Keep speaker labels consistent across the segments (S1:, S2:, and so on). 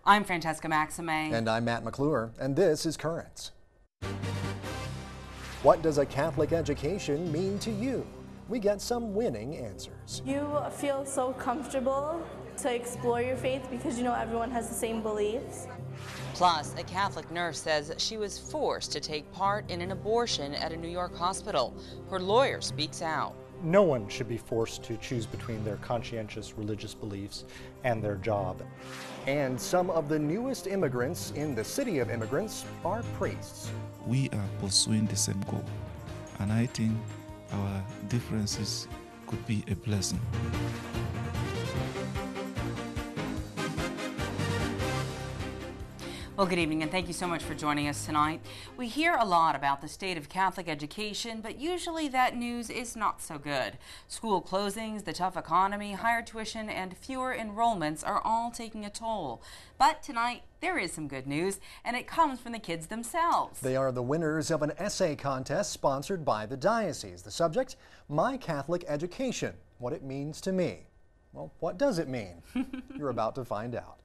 S1: I'm Francesca Maxime.
S2: And I'm Matt McClure, and this is Currents. What does a Catholic education mean to you? We get some winning answers.
S3: You feel so comfortable to explore your faith because you know everyone has the same beliefs.
S1: Plus, a Catholic nurse says she was forced to take part in an abortion at a New York hospital. Her lawyer speaks out.
S4: No one should be forced to choose between their conscientious religious beliefs and their job.
S2: And some of the newest immigrants in the city of immigrants are priests.
S5: We are pursuing the same goal, and I think our differences could be a blessing.
S1: Well, good evening, and thank you so much for joining us tonight. We hear a lot about the state of Catholic education, but usually that news is not so good. School closings, the tough economy, higher tuition, and fewer enrollments are all taking a toll. But tonight, there is some good news, and it comes from the kids themselves.
S2: They are the winners of an essay contest sponsored by the diocese. The subject, My Catholic Education, What It Means to Me. Well, what does it mean? You're about to find out.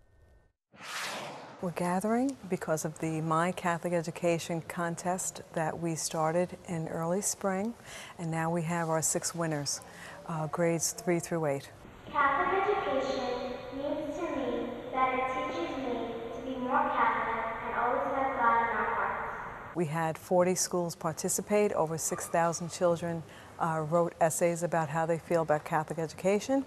S6: We're gathering because of the My Catholic Education contest that we started in early spring, and now we have our 6 winners, grades 3 through 8.
S7: Catholic education means to me that it teaches me to be more Catholic and always have God in our hearts.
S6: We had 40 schools participate. Over 6,000 children wrote essays about how they feel about Catholic education.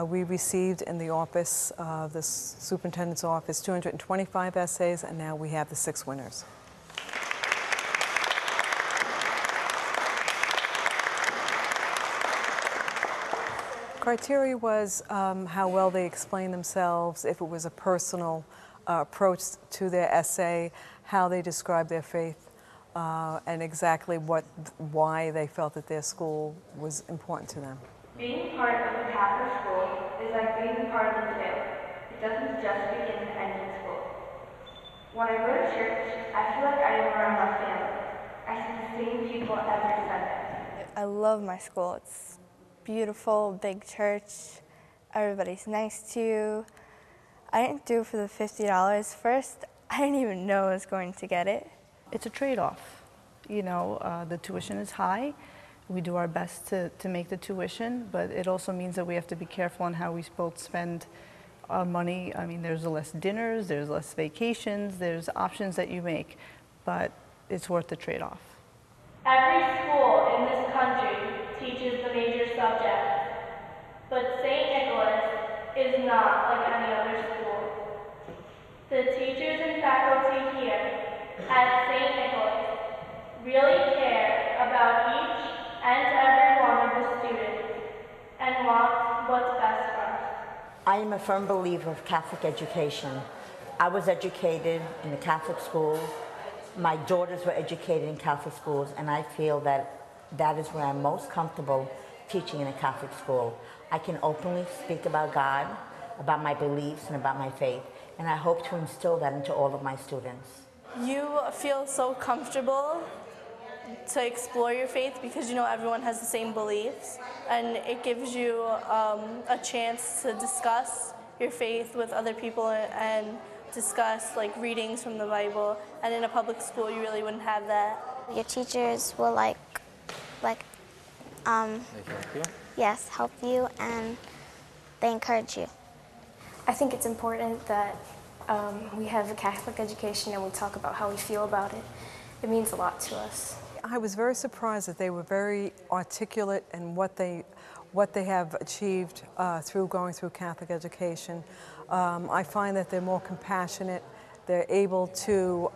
S6: We received in the office, the superintendent's office, 225 essays, and now we have the 6 winners. Criteria was how well they explained themselves, if it was a personal approach to their essay, how they described their faith, and exactly why they felt that their school was important to them.
S7: Being part of a Catholic school is like being part of the family. It doesn't just begin and end in school. When I go to church, I feel like I am around my family. I see the same people every Sunday.
S8: I love my school. It's beautiful, big church. Everybody's nice to you. I didn't do it for the $50. First, I didn't even know I was going to get it.
S9: It's a trade-off. You know, the tuition is high. We do our best to make the tuition, but it also means that we have to be careful on how we both spend our money. I mean, there's less dinners, there's less vacations, there's options that you make, but it's worth the trade-off.
S7: Every school in this country teaches the major subjects, but St. Nicholas is not like any other school. The teachers and faculty here at St. Nicholas really care about each and every one of the students and want what's best for us.
S10: I am a firm believer of Catholic education. I was educated in a Catholic school. My daughters were educated in Catholic schools, and I feel that that is where I'm most comfortable teaching in a Catholic school. I can openly speak about God, about my beliefs, and about my faith, and I hope to instill that into all of my students.
S3: You feel so comfortable to explore your faith because you know everyone has the same beliefs, and it gives you a chance to discuss your faith with other people and discuss like readings from the Bible, and in a public school you really wouldn't have that.
S11: Your teachers will yes, help you, and they encourage you.
S12: I think it's important that we have a Catholic education and we talk about how we feel about it. It means a lot to us.
S6: I was very surprised that they were very articulate in what they have achieved through going through Catholic education. I find that they're more compassionate. They're able to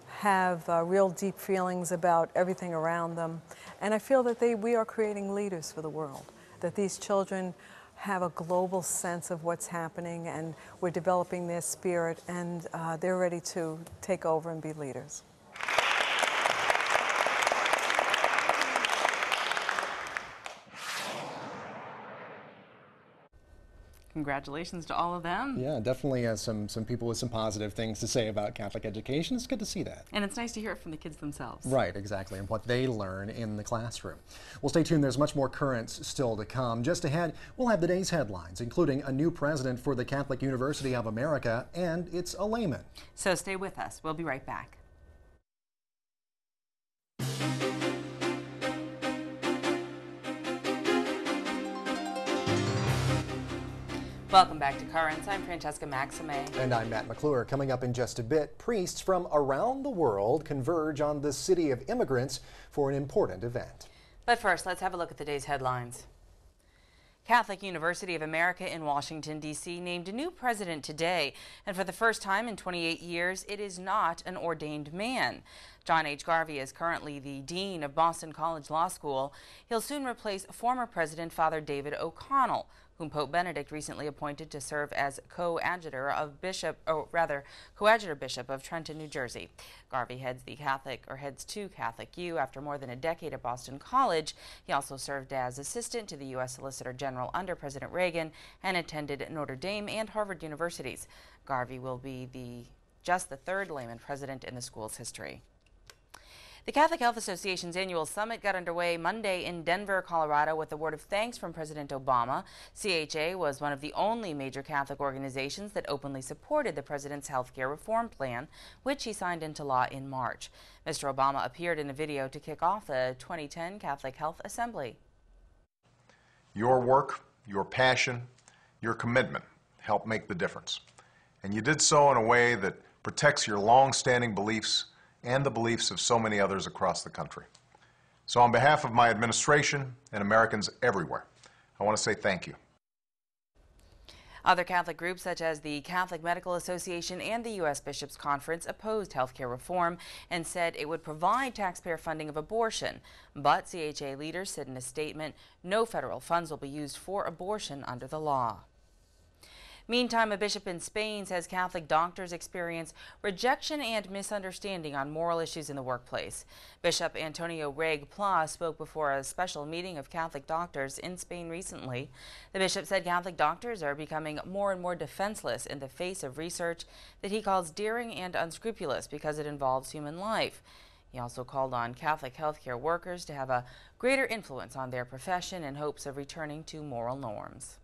S6: have real deep feelings about everything around them. And I feel that we are creating leaders for the world, that these children have a global sense of what's happening, and we're developing their spirit, and they're ready to take over and be leaders.
S1: Congratulations to all of them.
S2: Yeah, definitely some people with some positive things to say about Catholic education. It's good to see that.
S1: And it's nice to hear it from the kids themselves.
S2: Right, exactly, and what they learn in the classroom. Well, stay tuned. There's much more currents still to come. Just ahead, we'll have the day's headlines, including a new president for the Catholic University of America, and it's a layman.
S1: So stay with us. We'll be right back. Welcome back to Currents. I'm Francesca Maxime.
S2: And I'm Matt McClure. Coming up in just a bit, priests from around the world converge on the City of Immigrants for an important event.
S1: But first, let's have a look at the day's headlines. Catholic University of America in Washington, D.C. named a new president today, and for the first time in 28 years, it is not an ordained man. John H. Garvey is currently the dean of Boston College Law School. He'll soon replace former President Father David O'Connell, whom Pope Benedict recently appointed to serve as coadjutor bishop of Trenton, New Jersey. Garvey heads to Catholic U after more than a decade at Boston College. He also served as assistant to the U.S. Solicitor General under President Reagan and attended Notre Dame and Harvard universities. Garvey will be just the third layman president in the school's history. The Catholic Health Association's annual summit got underway Monday in Denver, Colorado, with a word of thanks from President Obama. CHA was one of the only major Catholic organizations that openly supported the president's health care reform plan, which he signed into law in March. Mr. Obama appeared in a video to kick off the 2010 Catholic Health Assembly.
S13: Your work, your passion, your commitment helped make the difference. And you did so in a way that protects your long-standing beliefs and the beliefs of so many others across the country. So on behalf of my administration and Americans everywhere, I want to say thank you.
S1: Other Catholic groups such as the Catholic Medical Association and the U.S. Bishops' Conference opposed health care reform and said it would provide taxpayer funding of abortion. But CHA leaders said in a statement, no federal funds will be used for abortion under the law. Meantime, a bishop in Spain says Catholic doctors experience rejection and misunderstanding on moral issues in the workplace. Bishop Antonio Reg Pla spoke before a special meeting of Catholic doctors in Spain recently. The bishop said Catholic doctors are becoming more and more defenseless in the face of research that he calls daring and unscrupulous because it involves human life. He also called on Catholic healthcare workers to have a greater influence on their profession in hopes of returning to moral norms.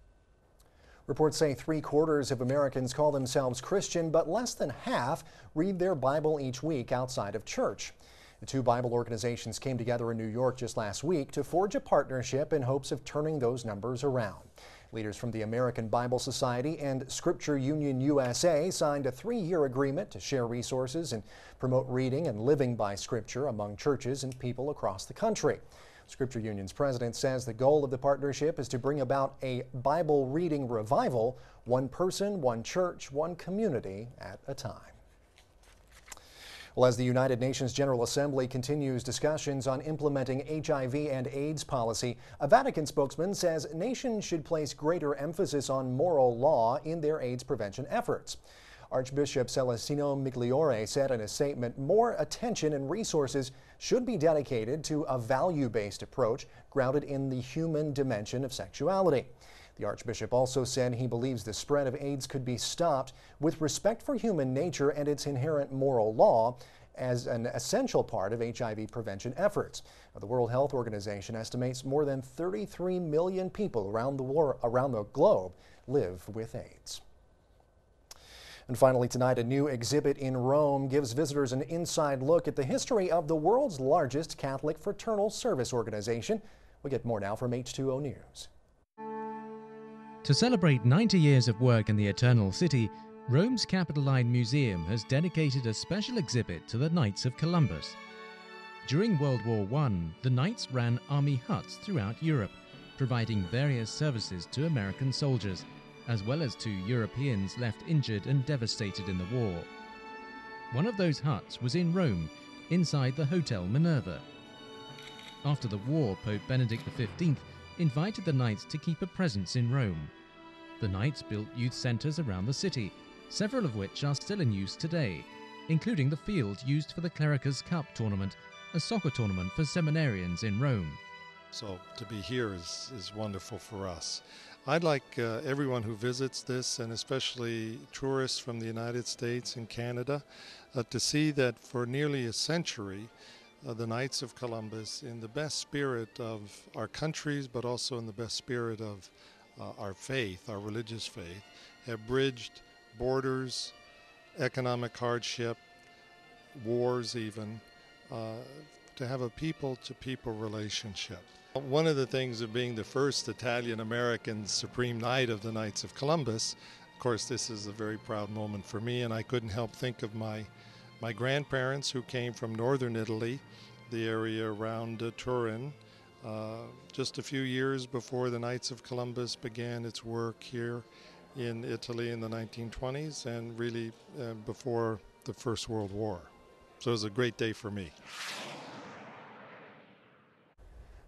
S2: Reports say 3/4 of Americans call themselves Christian, but less than half read their Bible each week outside of church. The two Bible organizations came together in New York just last week to forge a partnership in hopes of turning those numbers around. Leaders from the American Bible Society and Scripture Union USA signed a 3-year agreement to share resources and promote reading and living by Scripture among churches and people across the country. Scripture Union's president says the goal of the partnership is to bring about a Bible reading revival, one person, one church, one community at a time. Well, as the United Nations General Assembly continues discussions on implementing HIV and AIDS policy, a Vatican spokesman says nations should place greater emphasis on moral law in their AIDS prevention efforts. Archbishop Celestino Migliore said in a statement, more attention and resources should be dedicated to a value-based approach grounded in the human dimension of sexuality. The Archbishop also said he believes the spread of AIDS could be stopped with respect for human nature and its inherent moral law as an essential part of HIV prevention efforts. Now, the World Health Organization estimates more than 33 million people around the globe live with AIDS. And finally tonight, a new exhibit in Rome gives visitors an inside look at the history of the world's largest Catholic fraternal service organization. We'll get more now from H2O News.
S14: To celebrate 90 years of work in the Eternal City, Rome's Capitoline Museum has dedicated a special exhibit to the Knights of Columbus. During World War I, the Knights ran army huts throughout Europe, providing various services to American soldiers, as well as to Europeans left injured and devastated in the war. One of those huts was in Rome, inside the Hotel Minerva. After the war, Pope Benedict XV invited the Knights to keep a presence in Rome. The Knights built youth centres around the city, several of which are still in use today, including the field used for the Clericus Cup tournament, a soccer tournament for seminarians in Rome.
S15: So to be here is wonderful for us. I'd like everyone who visits this, and especially tourists from the United States and Canada, to see that for nearly a century, the Knights of Columbus, in the best spirit of our countries, but also in the best spirit of our faith, our religious faith, have bridged borders, economic hardship, wars even, to have a people-to-people relationship. One of the things of being the first Italian-American Supreme Knight of the Knights of Columbus, of course this is a very proud moment for me, and I couldn't help think of my grandparents who came from northern Italy, the area around Turin, just a few years before the Knights of Columbus began its work here in Italy in the 1920s, and really before the First World War. So it was a great day for me.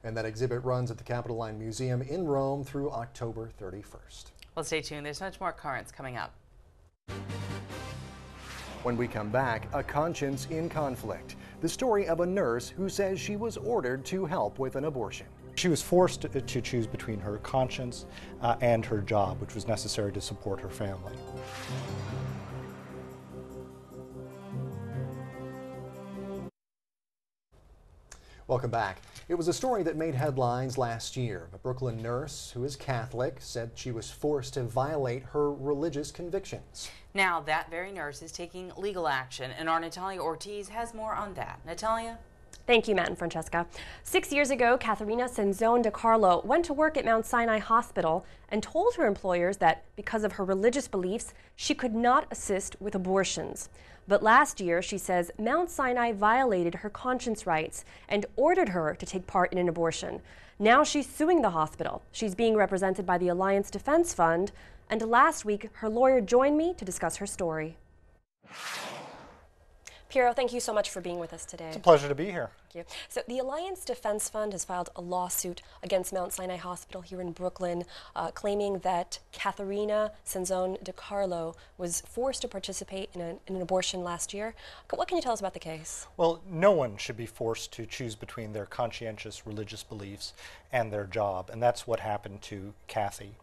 S2: And that exhibit runs at the Capitoline Museum in Rome through October 31st.
S1: Well, stay tuned. There's much more Currents coming up.
S2: When we come back, a conscience in conflict. The story of a nurse who says she was ordered to help with an abortion.
S4: She was forced to choose between her conscience and her job, which was necessary to support her family.
S2: Welcome back. It was a story that made headlines last year. A Brooklyn nurse who is Catholic said she was forced to violate her religious convictions.
S1: Now that very nurse is taking legal action, and our Natalia Ortiz has more on that. Natalia?
S16: Thank you, Matt and Francesca. 6 years ago, Katharina Senzone DiCarlo went to work at Mount Sinai Hospital and told her employers that because of her religious beliefs, she could not assist with abortions. But last year, she says Mount Sinai violated her conscience rights and ordered her to take part in an abortion. Now she's suing the hospital. She's being represented by the Alliance Defense Fund, and last week, her lawyer joined me to discuss her story. Piero, thank you so much for being with us today.
S4: It's a pleasure to be here.
S16: Thank you. So the Alliance Defense Fund has filed a lawsuit against Mount Sinai Hospital here in Brooklyn, claiming that Katharina Senzone DiCarlo was forced to participate in an abortion last year. What can you tell us about the case?
S4: Well, no one should be forced to choose between their conscientious religious beliefs and their job, and that's what happened to Kathy.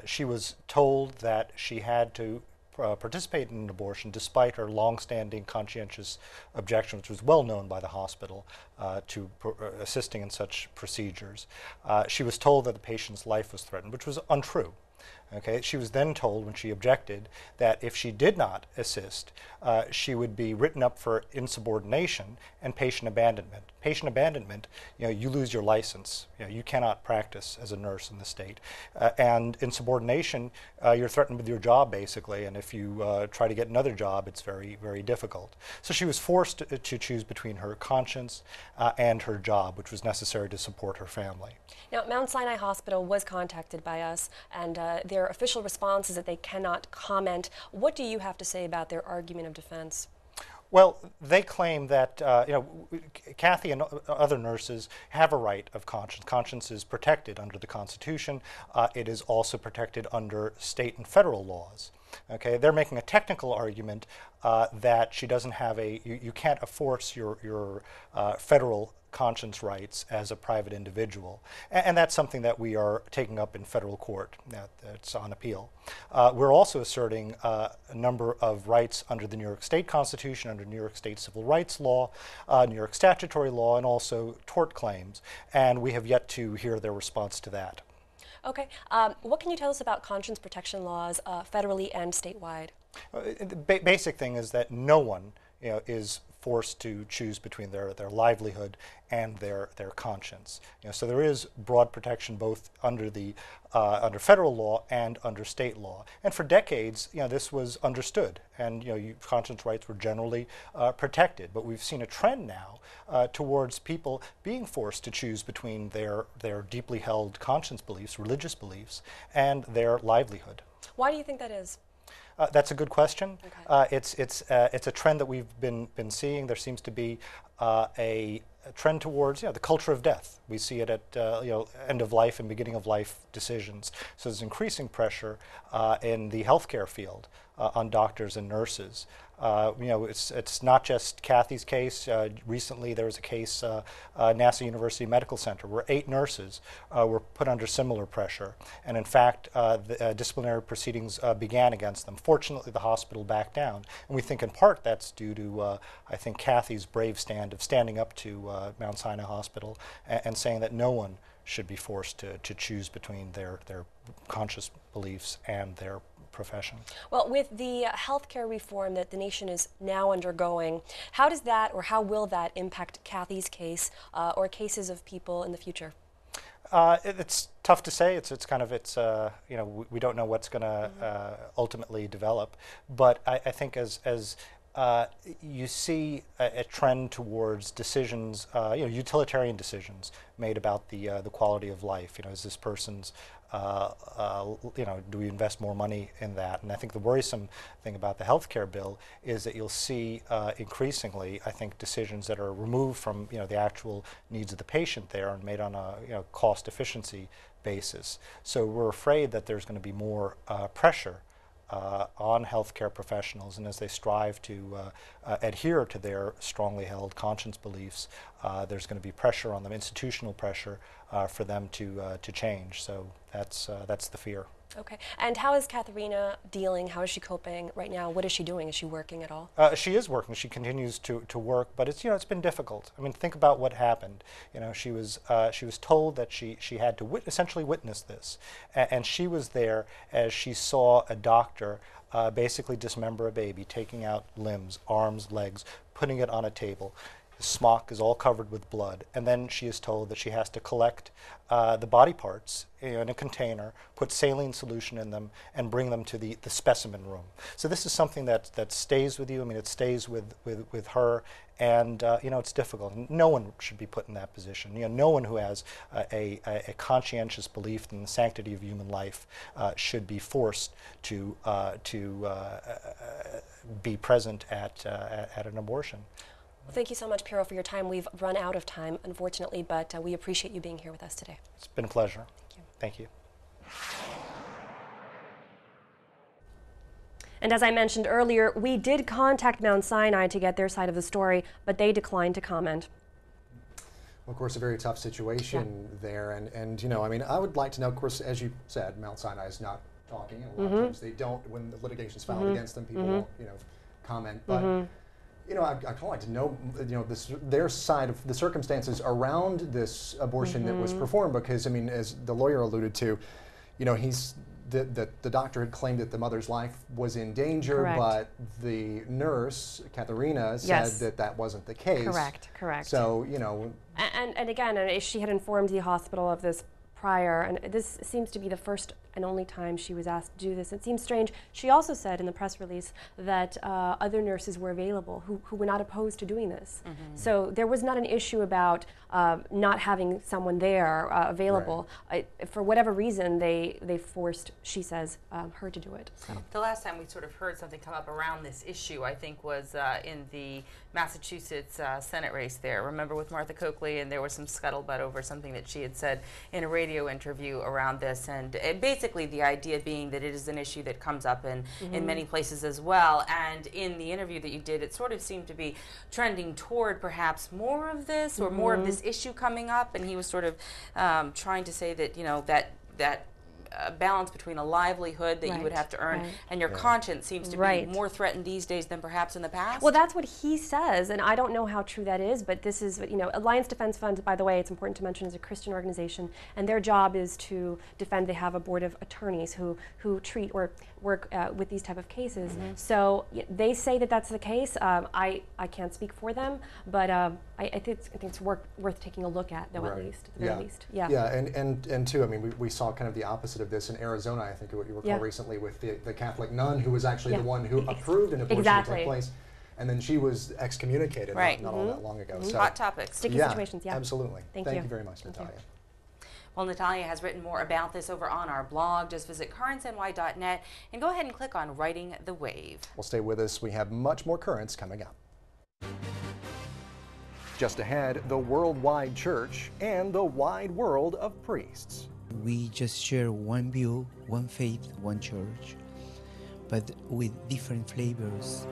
S4: She was told that she had to participate in an abortion despite her long-standing conscientious objection, which was well known by the hospital to assisting in such procedures. She was told that the patient's life was threatened, which was untrue. Okay. She was then told, when she objected, that if she did not assist, she would be written up for insubordination and patient abandonment. Patient abandonment, you lose your license. You cannot practice as a nurse in the state. And insubordination, you're threatened with your job, basically, and if you try to get another job, it's very, very difficult. So she was forced to choose between her conscience and her job, which was necessary to support her family.
S16: Now, Mount Sinai Hospital was contacted by us, and their official response is that they cannot comment. What do you have to say about their argument of defense?
S4: Well, they claim that Kathy and other nurses have a right of conscience. Conscience is protected under the Constitution. It is also protected under state and federal laws. Okay, they're making a technical argument that she doesn't have you can't enforce your federal conscience rights as a private individual. And that's something that we are taking up in federal court. That's on appeal. We're also asserting a number of rights under the New York State Constitution, under New York State civil rights law, New York statutory law, and also tort claims. And we have yet to hear their response to that.
S16: Okay. What can you tell us about conscience protection laws federally and statewide?
S4: The basic thing is that no one is forced to choose between their livelihood and their conscience. So there is broad protection both under the under federal law and under state law. And for decades, this was understood, and conscience rights were generally protected. But we've seen a trend now towards people being forced to choose between their deeply held conscience beliefs, religious beliefs, and their livelihood.
S16: Why do you think that is?
S4: That's a good question.
S16: Okay.
S4: It's a trend that we've been seeing. There seems to be a trend towards the culture of death. We see it at end of life and beginning of life decisions. So there's increasing pressure in the healthcare field on doctors and nurses. It's not just Kathy's case. Recently, there was a case, NASA University Medical Center, where 8 nurses were put under similar pressure. And in fact, the disciplinary proceedings began against them. Fortunately, the hospital backed down. And we think in part that's due to, I think, Kathy's brave stand of standing up to Mount Sinai Hospital and saying that no one should be forced to choose between their conscious beliefs and their profession.
S16: Well, with the healthcare reform that the nation is now undergoing, how does that, or how will that impact Kathy's case or cases of people in the future?
S4: It's tough to say. We don't know what's going to ultimately develop. But I think as you see a trend towards decisions, utilitarian decisions made about the quality of life. Is this person's, do we invest more money in that? And I think the worrisome thing about the healthcare bill is that you'll see increasingly, I think, decisions that are removed from the actual needs of the patient there and made on a cost efficiency basis. So we're afraid that there's going to be more pressure on healthcare professionals, and as they strive to adhere to their strongly held conscience beliefs, there's going to be pressure on them, institutional pressure, for them to change. So that's the fear.
S16: Okay. And how is Katharina dealing? How is she coping right now? What is she doing? Is she working at all?
S4: She is working. She continues to work, but it's it's been difficult. I mean, think about what happened. She was told that she had to essentially witness this, and she was there as she saw a doctor basically dismember a baby, taking out limbs, arms, legs, putting it on a table. The smock is all covered with blood, and then she is told that she has to collect the body parts in a container, put saline solution in them, and bring them to the specimen room. So this is something that stays with you. I mean, it stays with her, and it's difficult. No one should be put in that position. No one who has a conscientious belief in the sanctity of human life should be forced to be present at an abortion.
S16: Well, thank you so much, Piero, for your time. We've run out of time, unfortunately, but we appreciate you being here with us today.
S4: It's been a pleasure. Thank you.
S16: And as I mentioned earlier, we did contact Mount Sinai to get their side of the story, but they declined to comment.
S2: Well, of course, a very tough situation there. And I mean, I would like to know, of course, as you said, Mount Sinai is not talking. And a lot of times they don't, when the litigation is filed against them, people won't, comment. But I'd kind of like to know, their side of the circumstances around this abortion that was performed, because, I mean, as the lawyer alluded to, the doctor had claimed that the mother's life was in danger,
S16: Correct.
S2: But the nurse, Katharina, said that wasn't the case.
S16: Correct.
S2: So,
S16: And again, she had informed the hospital of this prior, and this seems to be the first and only time she was asked to do this. It seems strange. She also said in the press release that other nurses were available who were not opposed to doing this. So there was not an issue about not having someone there available.
S2: Right.
S16: For whatever reason, they forced, she says, her to do it. So.
S1: The last time we sort of heard something come up around this issue, I think, was in the Massachusetts Senate race there. Remember, with Martha Coakley, and there was some scuttlebutt over something that she had said in a radio interview around this, and basically the idea being that it is an issue that comes up in many places as well. And in the interview that you did, it sort of seemed to be trending toward perhaps more of this, or more of this issue coming up, and he was sort of trying to say that that balance between a livelihood that you would have to earn and your conscience seems to be more threatened these days than perhaps in the past.
S16: Well, that's what he says, and I don't know how true that is, but this is, Alliance Defense Fund, by the way, it's important to mention, is a Christian organization, and their job is to defend. They have a board of attorneys who treat or work with these type of cases. So they say that that's the case. I can't speak for them, but I think it's worth taking a look at, though, at least, at the very least.
S2: Yeah, and too, I mean, we saw kind of the opposite of this in Arizona, I think, what you recall recently, with the Catholic nun who was actually the one who approved an abortion to take place. And then she was excommunicated not all that long ago. So,
S1: hot topics.
S16: Sticky situations,
S2: absolutely.
S16: Thank
S2: you very much, Natalia.
S1: Well, Natalia has written more about this over on our blog. Just visit currentsny.net and go ahead and click on Writing the Wave.
S2: Well, stay with us. We have much more Currents coming up. Just ahead, the worldwide church and the wide world of priests.
S17: We just share one view, one faith, one church. but with different flavors.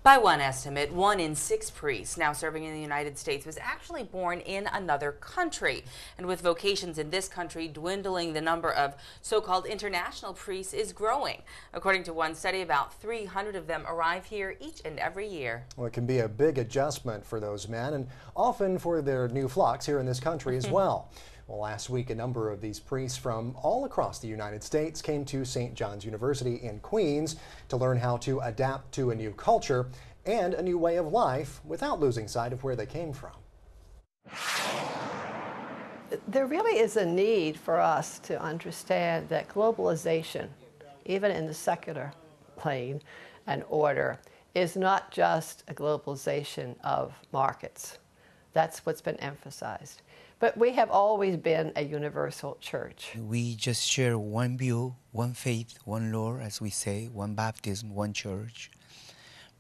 S1: By one estimate, 1 in 6 priests now serving in the United States was actually born in another country. And with vocations in this country dwindling, the number of so-called international priests is growing. According to one study, about 300 of them arrive here each and every year.
S2: Well, it can be a big adjustment for those men and often for their new flocks here in this country as well. Well, last week, a number of these priests from all across the United States came to St. John's University in Queens to learn how to adapt to a new culture and a new way of life without losing sight of where they came from.
S18: There really is a need for us to understand that globalization, even in the secular plane and order, is not just a globalization of markets. That's what's been emphasized. But we have always been a universal church.
S17: We just share one view, one faith, one Lord, as we say, one baptism, one church,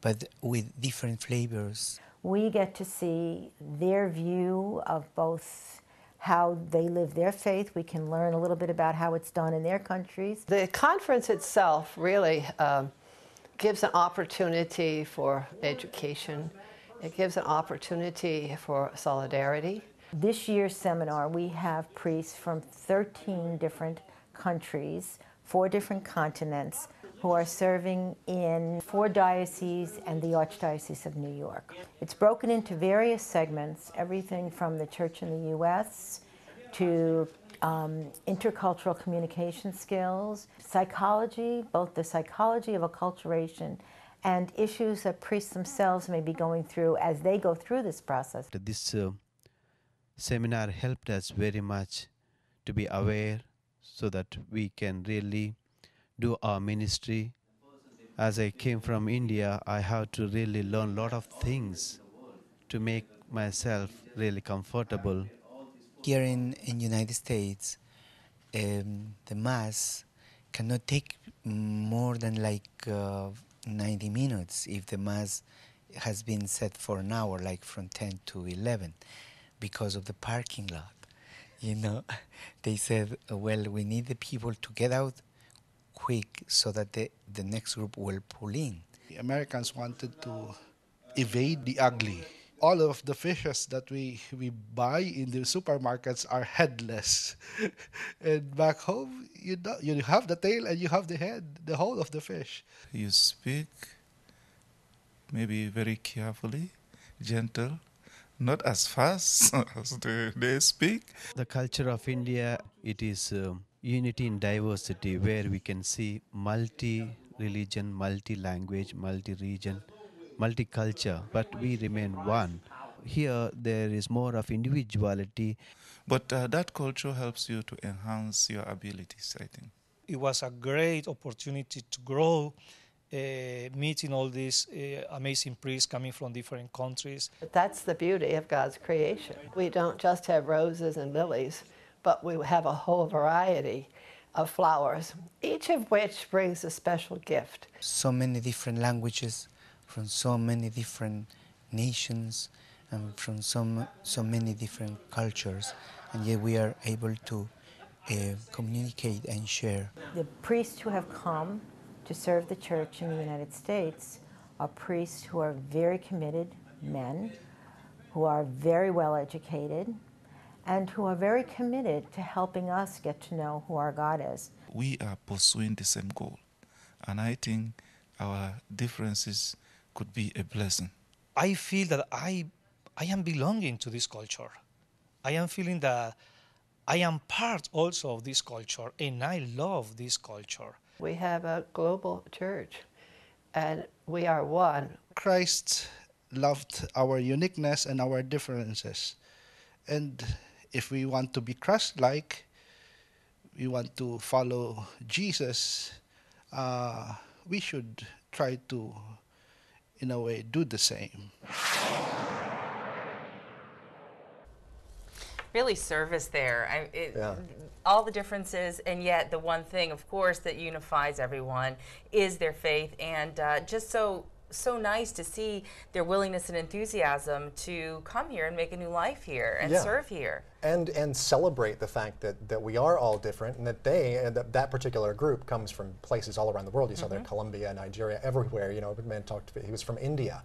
S17: but with different flavors.
S19: We get to see their view of both how they live their faith. We can learn a little bit about how it's done in their countries.
S18: The conference itself really gives an opportunity for education. It gives an opportunity for solidarity.
S19: This year's seminar, we have priests from 13 different countries, 4 different continents, who are serving in 4 dioceses and the Archdiocese of New York. It's broken into various segments, everything from the church in the U.S. to intercultural communication skills, psychology, both the psychology of acculturation and issues that priests themselves may be going through as they go through this process.
S20: This seminar helped us very much to be aware so that we can really do our ministry. As I came from India, I have to really learn a lot of things to make myself really comfortable.
S17: Here in United States, the Mass cannot take more than like 90 minutes if the Mass has been set for an hour, like from 10 to 11. Because of the parking lot, you know. They said, well, we need the people to get out quick so that the next group will pull in.
S21: The Americans wanted to evade the ugly. All of the fishes that we buy in the supermarkets are headless. And back home, you have the tail and you have the head, the whole of the fish.
S5: You speak maybe very carefully, gentle, not as fast as they speak.
S20: The culture of India, it is unity in diversity, where we can see multi-religion, multi-language, multi-region, multi-culture, but we remain one. Here there is more of individuality.
S5: But that culture helps you to enhance your abilities, I think.
S22: It was a great opportunity to grow, meeting all these amazing priests coming from different countries.
S18: That's the beauty of God's creation. We don't just have roses and lilies, but we have a whole variety of flowers, each of which brings a special gift.
S17: So many different languages from so many different nations and from so many different cultures, and yet we are able to communicate and share.
S19: The priests who have come to serve the church in the United States are priests who are very committed men, who are very well educated, and who are very committed to helping us get to know who our God is.
S5: We are pursuing the same goal, and I think our differences could be a blessing.
S22: I feel that I am belonging to this culture. I am feeling that I am part also of this culture, and I love this culture.
S18: We have a global church, and we are one.
S21: Christ loved our uniqueness and our differences. And if we want to be Christ-like, we want to follow Jesus, we should try to, in a way, do the same.
S1: Really service there. All the differences, and yet the one thing, of course, that unifies everyone is their faith. And just so so nice to see their willingness and enthusiasm to come here and make a new life here and serve here.
S2: And celebrate the fact that we are all different, and that that particular group comes from places all around the world. You saw there Colombia, Nigeria, everywhere. You know, the man he was from India.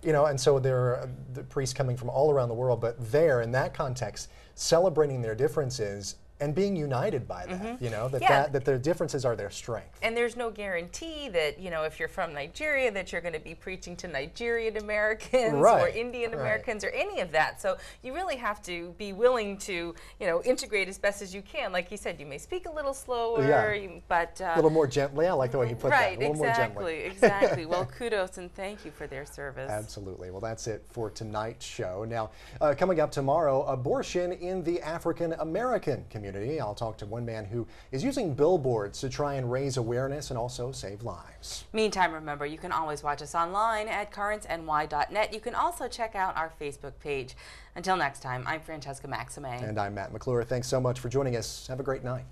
S2: You know, and so there are the priests coming from all around the world, but there, in that context, celebrating their differences and being united by that, you know, that their differences are their strength.
S1: And there's no guarantee that, you know, if you're from Nigeria, that you're going to be preaching to Nigerian Americans or Indian Americans or any of that. So you really have to be willing to, you know, integrate as best as you can. Like you said, you may speak a little slower, but
S2: a little more gently. I like the way you put that. A little more gently.
S1: Exactly. Well, kudos and thank you for their service.
S2: Absolutely. Well, that's it for tonight's show. Now, coming up tomorrow, abortion in the African American community. I'll talk to one man who is using billboards to try and raise awareness and also save lives.
S1: Meantime, remember, you can always watch us online at currentsny.net. You can also check out our Facebook page. Until next time, I'm Francesca Maxime.
S2: And I'm Matt McClure. Thanks so much for joining us. Have a great night.